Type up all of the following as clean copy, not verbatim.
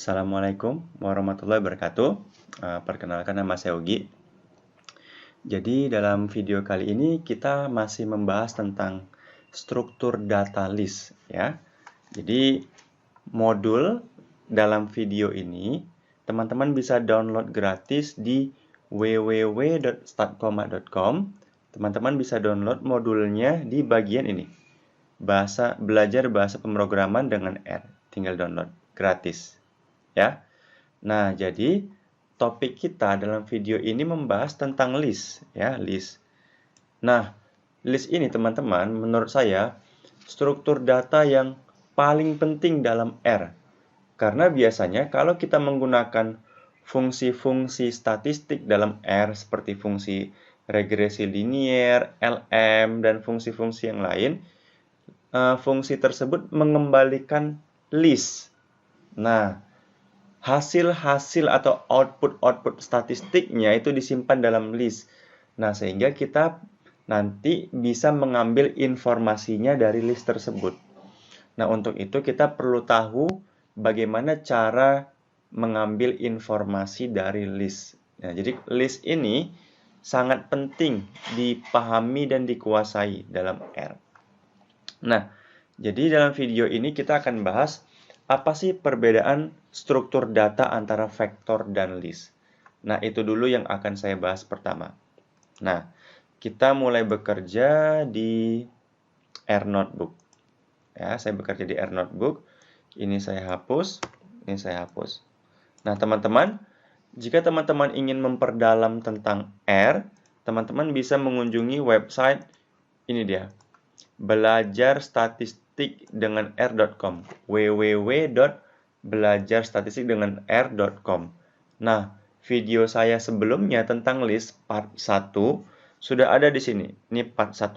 Assalamualaikum warahmatullahi wabarakatuh. Perkenalkan, nama saya Ugi. Jadi dalam video kali ini kita masih membahas tentang struktur data list ya. Jadi modul dalam video ini teman-teman bisa download gratis di www.startcoma.com. Teman-teman bisa download modulnya di bagian ini. Belajar bahasa pemrograman dengan R. Tinggal download gratis. Ya. Nah, jadi topik kita dalam video ini membahas tentang list, ya, list. Nah, list ini teman-teman menurut saya struktur data yang paling penting dalam R. Karena biasanya kalau kita menggunakan fungsi-fungsi statistik dalam R seperti fungsi regresi linier, LM, dan fungsi-fungsi yang lain, fungsi tersebut mengembalikan list. Nah, hasil-hasil atau output-output statistiknya itu disimpan dalam list. Nah, sehingga kita nanti bisa mengambil informasinya dari list tersebut. Nah, untuk itu kita perlu tahu bagaimana cara mengambil informasi dari list. Nah, jadi list ini sangat penting dipahami dan dikuasai dalam R. Nah, jadi dalam video ini kita akan bahas apa sih perbedaan struktur data antara vektor dan list? Nah, itu dulu yang akan saya bahas pertama. Nah, kita mulai bekerja di R Notebook. Ya, saya bekerja di R Notebook. Ini saya hapus, ini saya hapus. Nah, teman-teman, jika teman-teman ingin memperdalam tentang R, teman-teman bisa mengunjungi website ini dia. Belajar statistik dengan R.com, www.belajarstatistikdenganr.com. Nah, video saya sebelumnya tentang list part 1 sudah ada di sini. Ini part 1.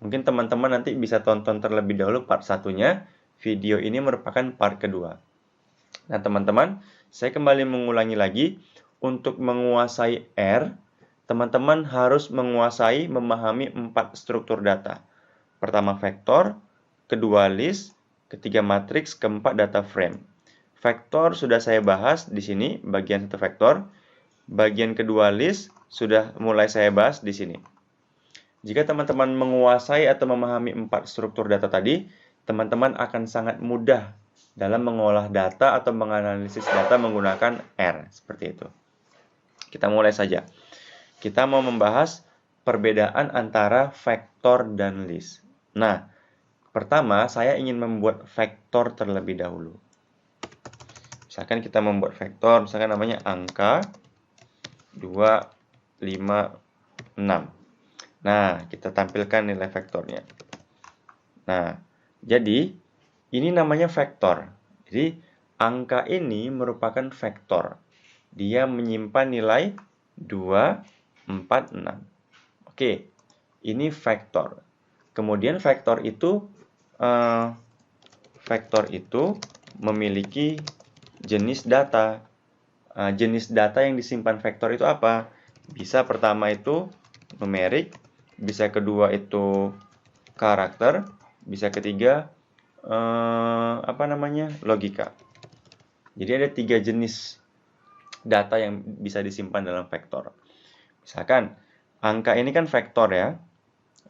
Mungkin teman-teman nanti bisa tonton terlebih dahulu part 1-nya. Video ini merupakan part kedua. Nah, teman-teman, saya kembali mengulangi lagi. Untuk menguasai R, teman-teman harus memahami 4 struktur data. Pertama vektor, kedua list, ketiga matriks, keempat data frame. Vektor sudah saya bahas di sini, bagian satu vektor. Bagian kedua list sudah mulai saya bahas di sini. Jika teman-teman menguasai atau memahami 4 struktur data tadi, teman-teman akan sangat mudah dalam mengolah data atau menganalisis data menggunakan R. Seperti itu. Kita mulai saja. Kita mau membahas perbedaan antara vektor dan list. Nah, pertama saya ingin membuat vektor terlebih dahulu. Misalkan kita membuat vektor, misalkan namanya angka 2, 5, 6. Nah, kita tampilkan nilai vektornya. Nah, jadi ini namanya vektor. Jadi, angka ini merupakan vektor. Dia menyimpan nilai 2, 4, 6. Oke, ini vektor. Kemudian vektor itu memiliki jenis data. Jenis data yang disimpan vektor itu apa? Bisa pertama itu numerik, bisa kedua itu karakter, bisa ketiga logika. Jadi ada 3 jenis data yang bisa disimpan dalam vektor. Misalkan angka ini kan vektor ya,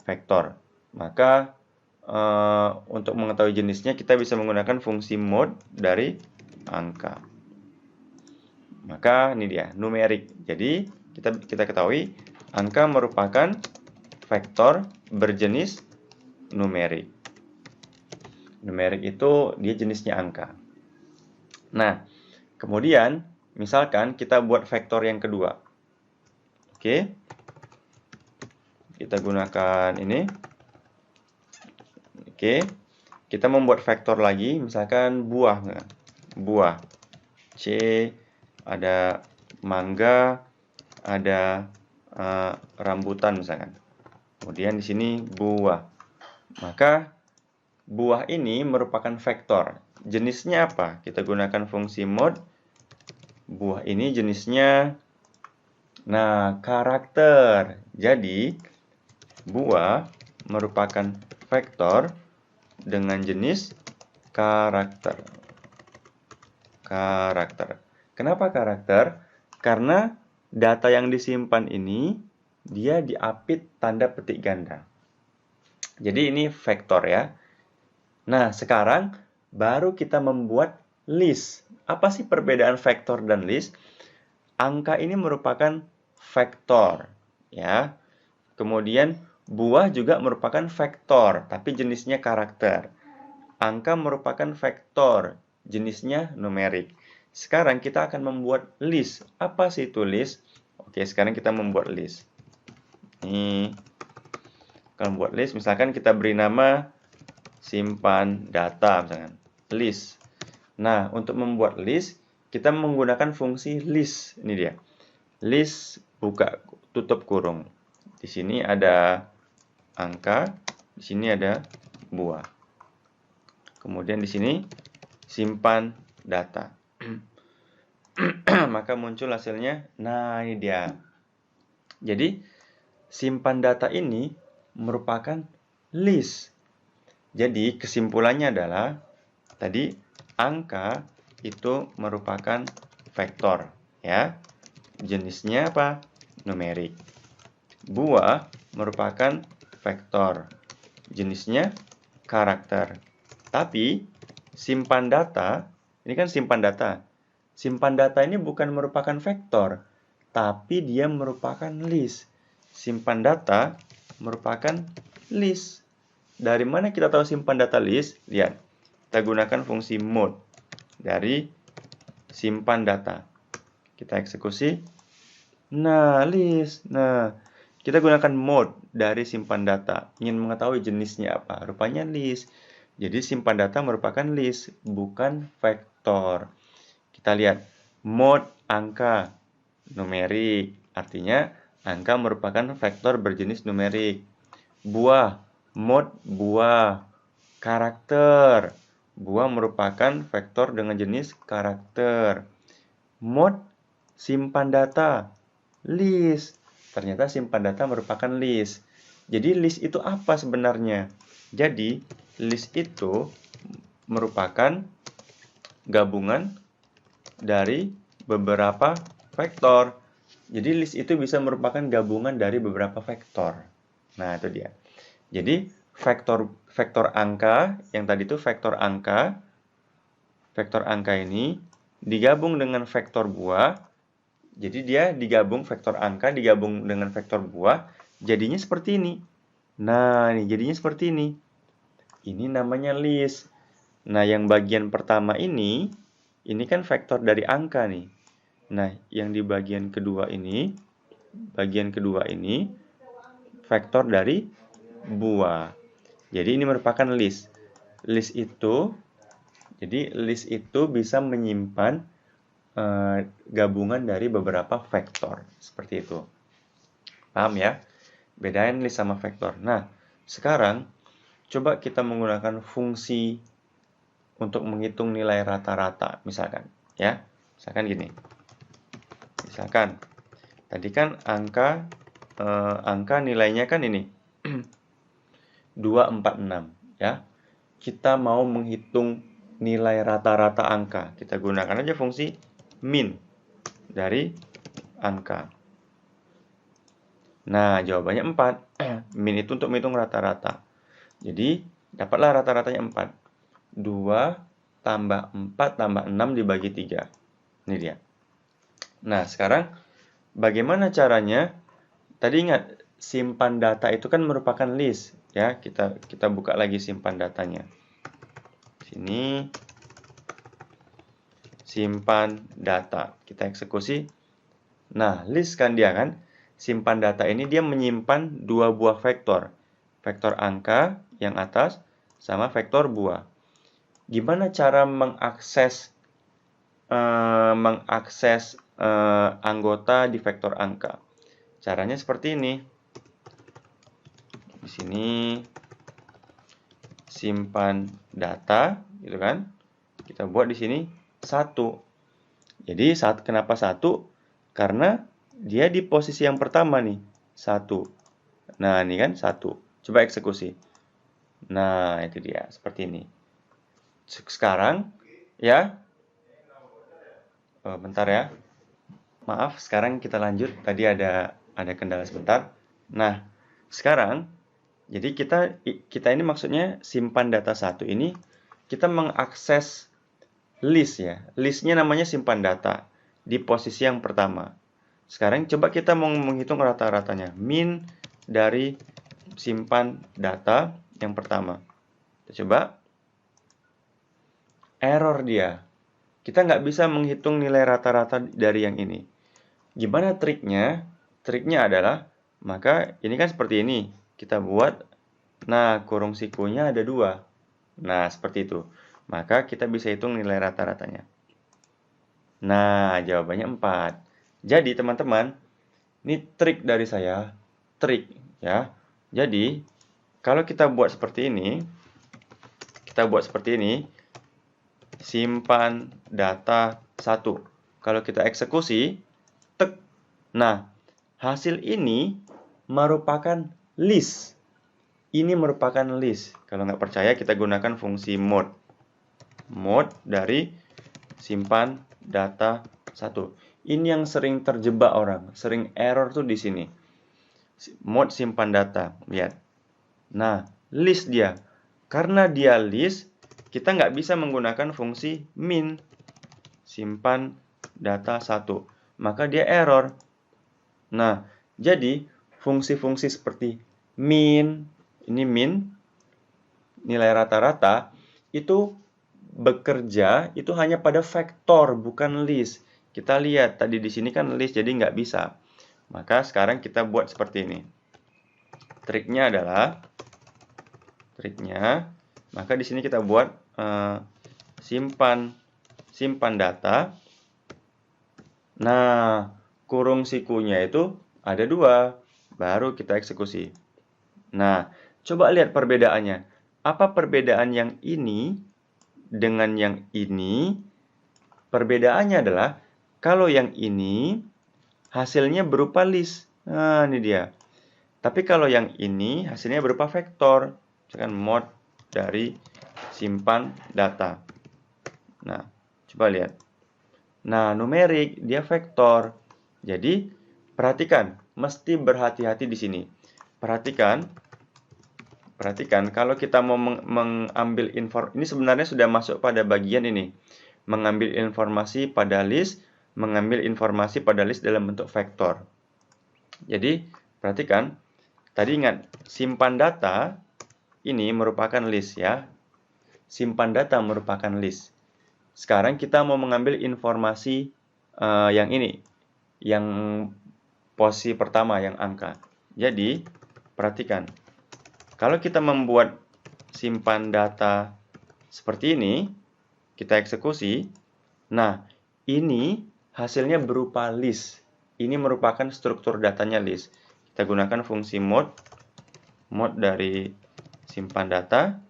vektor. Maka untuk mengetahui jenisnya kita bisa menggunakan fungsi mod dari angka. Maka ini dia, numerik. Jadi kita ketahui angka merupakan vektor berjenis numerik. Numerik itu dia jenisnya angka. Nah, kemudian misalkan kita buat vektor yang kedua. Oke. Kita gunakan ini. Oke, kita membuat vektor lagi, misalkan buah. Buah. C, ada mangga, ada rambutan misalkan. Kemudian di sini buah. Maka buah ini merupakan vektor. Jenisnya apa? Kita gunakan fungsi mod. Buah ini jenisnya karakter. Jadi buah merupakan vektor dengan jenis karakter. karakter. Kenapa karakter? Karena data yang disimpan ini dia diapit tanda petik ganda. Jadi ini vektor ya. Nah, sekarang baru kita membuat list. Apa sih perbedaan vektor dan list? Angka ini merupakan vektor ya. Kemudian buah juga merupakan vektor, tapi jenisnya karakter. Angka merupakan vektor, jenisnya numerik. Sekarang kita akan membuat list. Apa sih itu list? Oke, sekarang kita membuat list. Ini akan membuat list, misalkan kita beri nama simpan data, misalkan list. Nah, untuk membuat list, kita menggunakan fungsi list. Ini dia. List buka tutup kurung. Di sini ada angka, di sini ada buah. Kemudian di sini simpan data. Maka muncul hasilnya. Nah, ini dia. Jadi, simpan data ini merupakan list. Jadi, kesimpulannya adalah tadi angka itu merupakan vektor, ya. Jenisnya apa? Numerik. Buah merupakan vektor. Jenisnya karakter. Tapi simpan data, ini kan simpan data. Simpan data ini bukan merupakan vektor, tapi dia merupakan list. Simpan data merupakan list. Dari mana kita tahu simpan data list? Lihat, kita gunakan fungsi mode dari simpan data. Kita eksekusi. Nah, list. Nah, kita gunakan mode dari simpan data. Ingin mengetahui jenisnya apa? Rupanya list. Jadi simpan data merupakan list, bukan vektor. Kita lihat, mode angka numerik. Artinya, angka merupakan vektor berjenis numerik. Buah, mode buah. Karakter, buah merupakan vektor dengan jenis karakter. Mode simpan data, list. Ternyata simpan data merupakan list. Jadi list itu apa sebenarnya? Jadi list itu merupakan gabungan dari beberapa vektor. Jadi list itu bisa merupakan gabungan dari beberapa vektor. Nah, itu dia. Jadi vektor angka yang tadi itu vektor angka ini digabung dengan vektor buah. Jadi dia digabung vektor angka digabung dengan vektor buah, jadinya seperti ini. Nah, ini jadinya seperti ini. Ini namanya list. Nah, yang bagian pertama ini kan vektor dari angka nih. Nah, yang di bagian kedua ini vektor dari buah. Jadi ini merupakan list. List itu bisa menyimpan gabungan dari beberapa vektor. Seperti itu. Paham ya? Bedain list sama vektor. Nah, sekarang coba kita menggunakan fungsi untuk menghitung nilai rata-rata. Misalkan, ya. Misalkan gini. Misalkan, tadi kan angka nilainya kan ini. 246 ya. Kita mau menghitung nilai rata-rata angka. Kita gunakan aja fungsi min dari angka. Nah, jawabannya 4. Min itu untuk menghitung rata-rata. Jadi, dapatlah rata-ratanya 4. 2 tambah 4 tambah 6 dibagi 3. Ini dia. Nah, sekarang bagaimana caranya? Tadi ingat, simpan data itu kan merupakan list. Ya, kita buka lagi simpan datanya. Sini simpan data. Kita eksekusi. Nah, list kan dia kan. Simpan data ini dia menyimpan dua buah vektor. Vektor angka yang atas sama vektor buah. Gimana cara mengakses anggota di vektor angka? Caranya seperti ini. Di sini simpan data, gitu kan? Kita buat di sini 1. Jadi kenapa 1? Karena dia di posisi yang pertama nih, 1. Nah, ini kan 1. Coba eksekusi. Nah, itu dia, seperti ini. Sekarang, ya, bentar ya. Maaf, sekarang kita lanjut. Tadi ada kendala sebentar. Nah, sekarang jadi kita ini maksudnya simpan data 1 ini kita mengakses list ya. Listnya namanya simpan data di posisi yang pertama. Sekarang coba kita mau menghitung rata-ratanya. Min dari simpan data yang pertama. Kita coba. Error dia. Kita nggak bisa menghitung nilai rata-rata dari yang ini. Gimana triknya? Triknya adalah, maka ini kan seperti ini. Kita buat, nah kurung sikunya ada 2. Nah, seperti itu. Maka kita bisa hitung nilai rata-ratanya. Nah, jawabannya 4. Jadi, teman-teman, ini trik dari saya. Trik, ya. Jadi, kalau kita buat seperti ini, simpan data 1. Kalau kita eksekusi, tek. Nah, hasil ini merupakan list. Ini merupakan list. Kalau nggak percaya, kita gunakan fungsi mode. Mode dari simpan data 1. Ini yang sering terjebak orang. Sering error tuh di sini. Mode simpan data. Lihat. Nah, list dia. Karena dia list, kita nggak bisa menggunakan fungsi min. Simpan data 1. Maka dia error. Nah, jadi fungsi-fungsi seperti min, ini min, nilai rata-rata, itu bekerja itu hanya pada vektor, bukan list. Kita lihat, tadi di sini kan list, jadi nggak bisa. Maka sekarang kita buat seperti ini. Triknya adalah, maka di sini kita buat simpan data. Nah, kurung sikunya itu ada 2, baru kita eksekusi. Nah, coba lihat perbedaannya. Apa perbedaan yang ini dengan yang ini? Perbedaannya adalah, kalau yang ini hasilnya berupa list. Nah, ini dia. Tapi kalau yang ini hasilnya berupa vektor. Misalkan mode dari simpan data. Nah, coba lihat. Nah, numerik dia vektor. Jadi, perhatikan, mesti berhati-hati di sini. Perhatikan kalau kita mau mengambil informasi, ini sebenarnya sudah masuk pada bagian ini. Mengambil informasi pada list, mengambil informasi pada list dalam bentuk vektor. Jadi, perhatikan, tadi ingat, simpan data ini merupakan list ya. Simpan data merupakan list. Sekarang kita mau mengambil informasi yang ini, yang posisi pertama, yang angka. Jadi, perhatikan. Kalau kita membuat simpan data seperti ini, kita eksekusi. Nah, ini hasilnya berupa list. Ini merupakan struktur datanya list. Kita gunakan fungsi mode dari simpan data.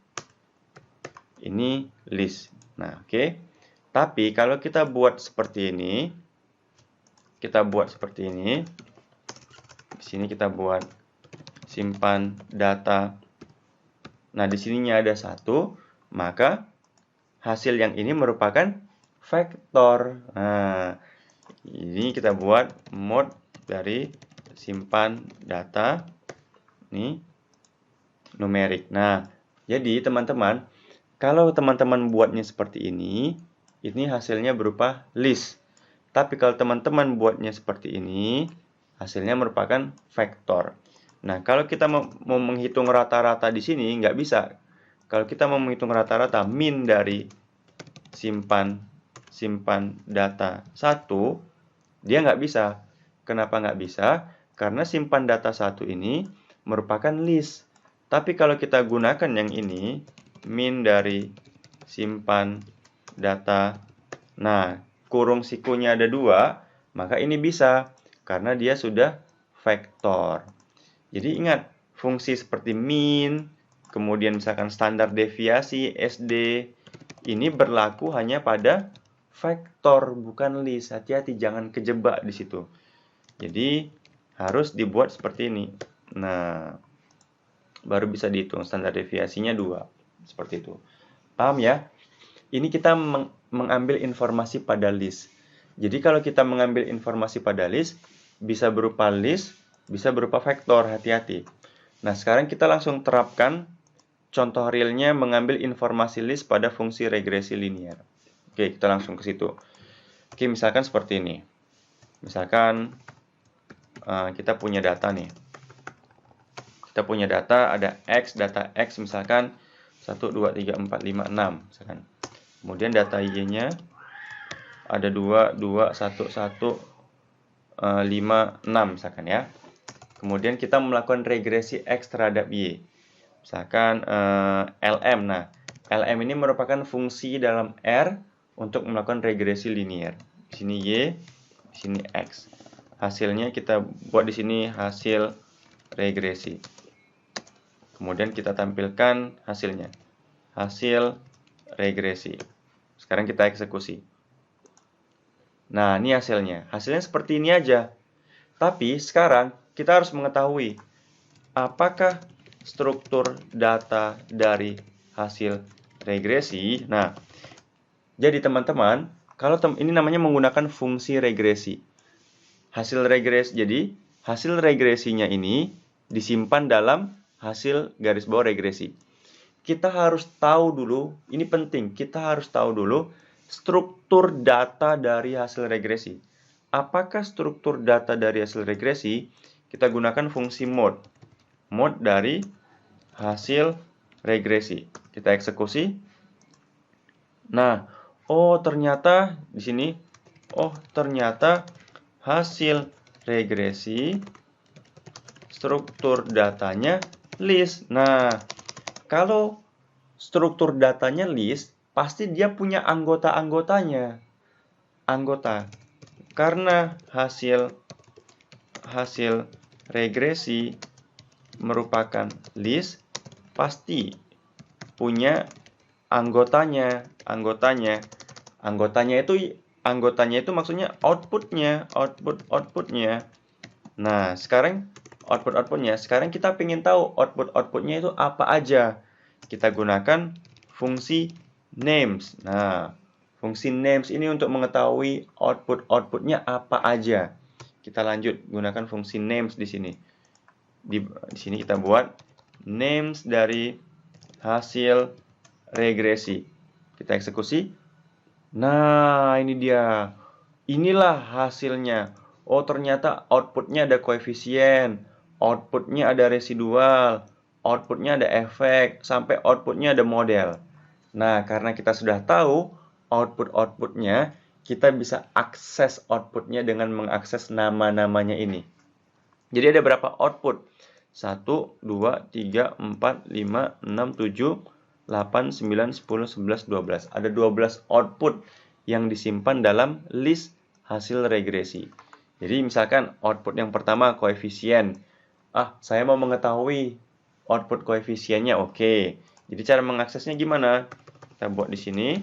Ini list. Nah, oke. Tapi kalau kita buat seperti ini, di sini kita buat simpan data. Nah, di sininya ada 1, maka hasil yang ini merupakan vektor. Nah, ini kita buat mode dari simpan data. Ini numerik. Nah, jadi teman-teman, kalau teman-teman buatnya seperti ini hasilnya berupa list. Tapi kalau teman-teman buatnya seperti ini, hasilnya merupakan vektor. Nah, kalau kita mau menghitung rata-rata di sini, nggak bisa. Kalau kita mau menghitung rata-rata min dari simpan data 1, dia nggak bisa. Kenapa nggak bisa? Karena simpan data 1 ini merupakan list. Tapi kalau kita gunakan yang ini, min dari simpan data, nah, kurung sikunya ada 2, maka ini bisa, karena dia sudah vektor. Jadi ingat, fungsi seperti min, kemudian misalkan standar deviasi, SD, ini berlaku hanya pada vektor, bukan list. Hati-hati, jangan kejebak di situ. Jadi, harus dibuat seperti ini. Nah, baru bisa dihitung, standar deviasinya 2. Seperti itu. Paham ya? Ini kita mengambil informasi pada list. Jadi kalau kita mengambil informasi pada list, bisa berupa list, bisa berupa vektor, hati-hati. Nah, sekarang kita langsung terapkan contoh realnya mengambil informasi list pada fungsi regresi linear. Oke, kita langsung ke situ. Oke, misalkan seperti ini. Misalkan kita punya data nih. Kita punya data, ada X, data X misalkan 1, 2, 3, 4, 5, 6. Misalkan. Kemudian data Y-nya ada 2, 2, 1, 1, 5, 6 misalkan ya. Kemudian kita melakukan regresi X terhadap Y. Misalkan LM. Nah, LM ini merupakan fungsi dalam R untuk melakukan regresi linear. Di sini Y, di sini X. Hasilnya kita buat di sini hasil regresi. Kemudian kita tampilkan hasilnya. Hasil regresi. Sekarang kita eksekusi. Nah, ini hasilnya. Hasilnya seperti ini aja. Tapi sekarang kita harus mengetahui apakah struktur data dari hasil regresi. Nah, jadi teman-teman, kalau ini namanya menggunakan fungsi regresi. Hasil regresi, jadi hasil regresinya ini disimpan dalam hasil garis bawah regresi. Kita harus tahu dulu, ini penting, kita harus tahu dulu struktur data dari hasil regresi. Apakah struktur data dari hasil regresi? Kita gunakan fungsi mode. Mode dari hasil regresi. Kita eksekusi. Nah, oh ternyata di sini, oh ternyata hasil regresi struktur datanya list. Nah, kalau struktur datanya list, pasti dia punya anggota-anggotanya. Anggota. Karena hasil regresi merupakan list, pasti punya anggotanya. Anggotanya itu maksudnya outputnya. Nah, sekarang outputnya. Sekarang kita ingin tahu outputnya itu apa aja. Kita gunakan fungsi names. Nah, fungsi names ini untuk mengetahui outputnya apa aja. Kita lanjut gunakan fungsi names di sini. Di sini kita buat names dari hasil regresi. Kita eksekusi. Nah, ini dia. Inilah hasilnya. Oh, ternyata outputnya ada koefisien, outputnya ada residual, outputnya ada efek, sampai outputnya ada model. Nah, karena kita sudah tahu outputnya, kita bisa akses outputnya dengan mengakses nama-namanya ini. Jadi ada berapa output? 1, 2, 3, 4, 5, 6, 7, 8, 9, 10, 11, 12. Ada 12 output yang disimpan dalam list hasil regresi. Jadi misalkan output yang pertama koefisien. Saya mau mengetahui output koefisiennya. Oke. Jadi cara mengaksesnya gimana? Kita buat di sini.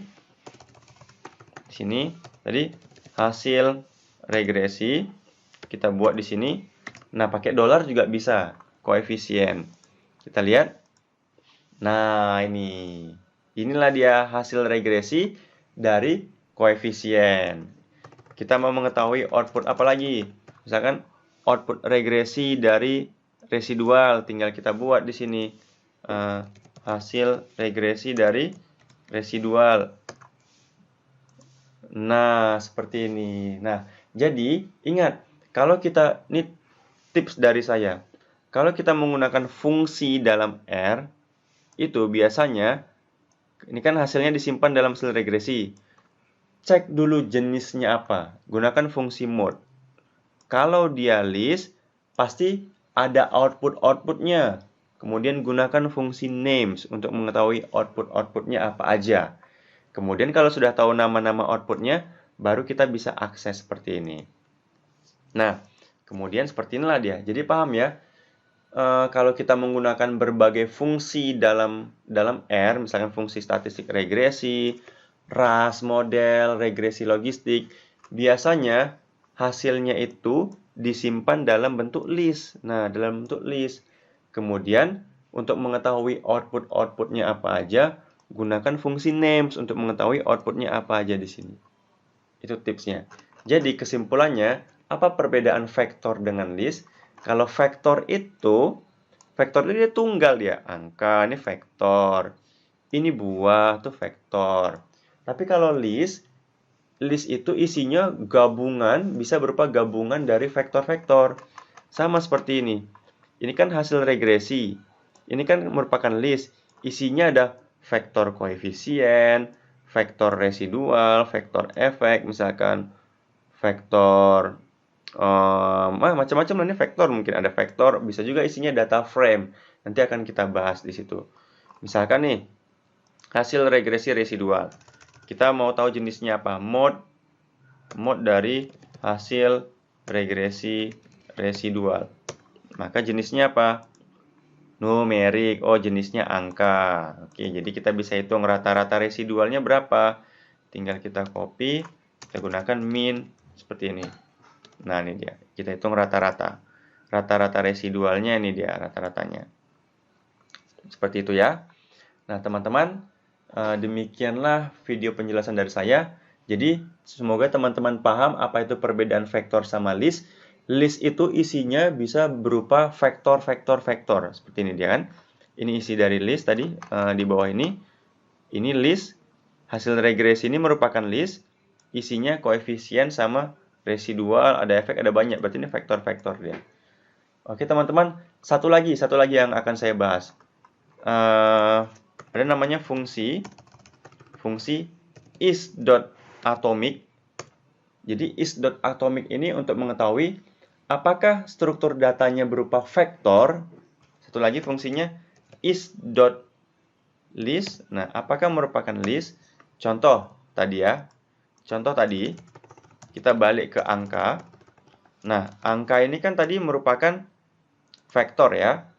Di sini tadi hasil regresi kita buat di sini. Nah, pakai dolar juga bisa. Koefisien. Kita lihat. Nah, ini. Inilah dia hasil regresi dari koefisien. Kita mau mengetahui output apa lagi? Misalkan output regresi dari residual, tinggal kita buat di sini hasil regresi dari residual. Nah, seperti ini. Nah, jadi ingat, kalau kita ini tips dari saya. Kalau kita menggunakan fungsi dalam R, itu biasanya ini kan hasilnya disimpan dalam hasil regresi. Cek dulu jenisnya apa. Gunakan fungsi mode. Kalau dia list, pasti ada outputnya. Kemudian gunakan fungsi names untuk mengetahui outputnya apa aja. Kemudian kalau sudah tahu nama-nama outputnya, baru kita bisa akses seperti ini. Nah, kemudian seperti inilah dia. Jadi paham ya? Kalau kita menggunakan berbagai fungsi dalam R, misalkan fungsi statistik regresi, RAS model, regresi logistik, biasanya hasilnya itu disimpan dalam bentuk list. Nah, dalam bentuk list. Kemudian, untuk mengetahui outputnya apa aja, gunakan fungsi names untuk mengetahui outputnya apa aja di sini. Itu tipsnya. Jadi kesimpulannya, apa perbedaan vektor dengan list? Kalau vektor itu dia tunggal dia, angka ini vektor. Ini buah tuh vektor. Tapi kalau list itu isinya gabungan, bisa berupa gabungan dari vektor-vektor. Sama seperti ini. Ini kan hasil regresi. Ini kan merupakan list. Isinya ada vektor koefisien, vektor residual, vektor efek, misalkan vektor macam-macam lah, ini vektor, mungkin ada vektor, bisa juga isinya data frame. Nanti akan kita bahas di situ. Misalkan nih, hasil regresi residual. Kita mau tahu jenisnya apa? Mode dari hasil regresi residual. Maka jenisnya apa? Numerik. Oh, jenisnya angka. Oke, jadi kita bisa hitung rata-rata residualnya berapa. Tinggal kita copy, kita gunakan min seperti ini. Nah, ini dia. Kita hitung rata-rata. Rata-rata residualnya ini dia, rata-ratanya. Seperti itu ya. Nah, teman-teman, demikianlah video penjelasan dari saya. Jadi, semoga teman-teman paham apa itu perbedaan vektor sama list. List itu isinya bisa berupa vektor. Seperti ini dia kan. Ini isi dari list tadi, di bawah ini. Ini list. Hasil regresi ini merupakan list. Isinya koefisien sama residual, ada efek, ada banyak. Berarti ini vektor-vektor dia. Oke teman-teman, satu lagi yang akan saya bahas. Ada namanya fungsi is.atomic. Jadi is.atomic ini untuk mengetahui apakah struktur datanya berupa vektor. Satu lagi fungsinya is.list. Nah, apakah merupakan list? Contoh tadi kita balik ke angka. Nah, angka ini kan tadi merupakan vektor ya.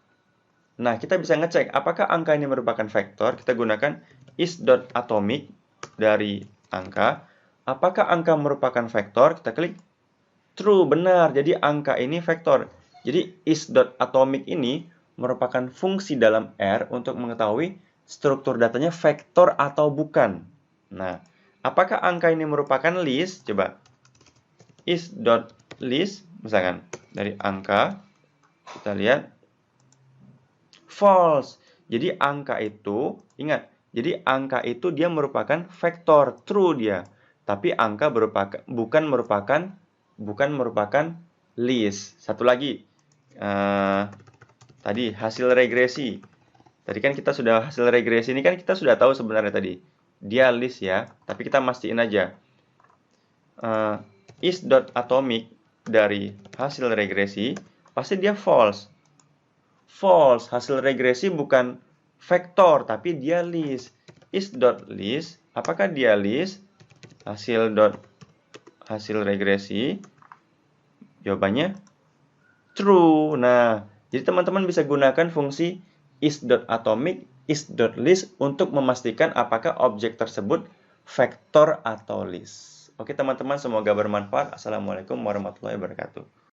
Nah, kita bisa ngecek apakah angka ini merupakan vektor. Kita gunakan is.atomic dari angka. Apakah angka merupakan vektor? Kita klik true, benar. Jadi angka ini vektor. Jadi is.atomic ini merupakan fungsi dalam R untuk mengetahui struktur datanya vektor atau bukan. Nah, apakah angka ini merupakan list? Coba. Is.list, misalkan dari angka, kita lihat false. Jadi angka itu, ingat, jadi angka itu dia merupakan vektor, true dia. Tapi angka bukan merupakan list. Satu lagi, tadi hasil regresi. Tadi kan kita sudah hasil regresi ini kan kita sudah tahu sebenarnya tadi dia list ya. Tapi kita mastiin aja. Is.atomic dari hasil regresi pasti dia false. False, hasil regresi bukan vektor tapi dia list. Is.list, apakah dia list? Hasil regresi, jawabannya true. Nah, jadi teman-teman bisa gunakan fungsi is.atomic, is.list untuk memastikan apakah objek tersebut vektor atau list. Oke teman-teman, semoga bermanfaat. Assalamualaikum warahmatullahi wabarakatuh.